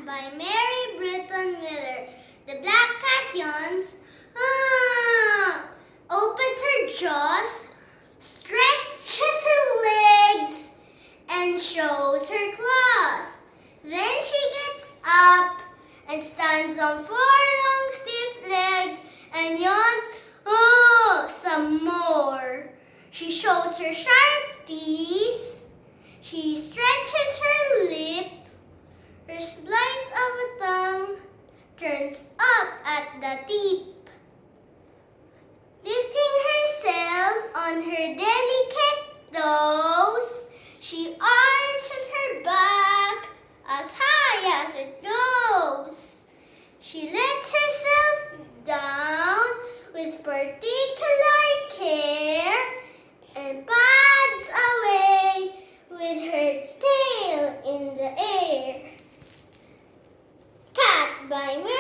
by Mary Britton Miller. The black cat yawns, opens her jaws, stretches her legs, and shows her claws. Then she gets up and stands on four long stiff legs and yawns, some more. She shows her sharp teeth. She stretches her lip. Her slice of a tongue turns up at the tip. Lifting herself on her delicate toes, she arches her back as high as it goes. She lets herself down with particular care and pads away with her tail in the air. Cat by Mary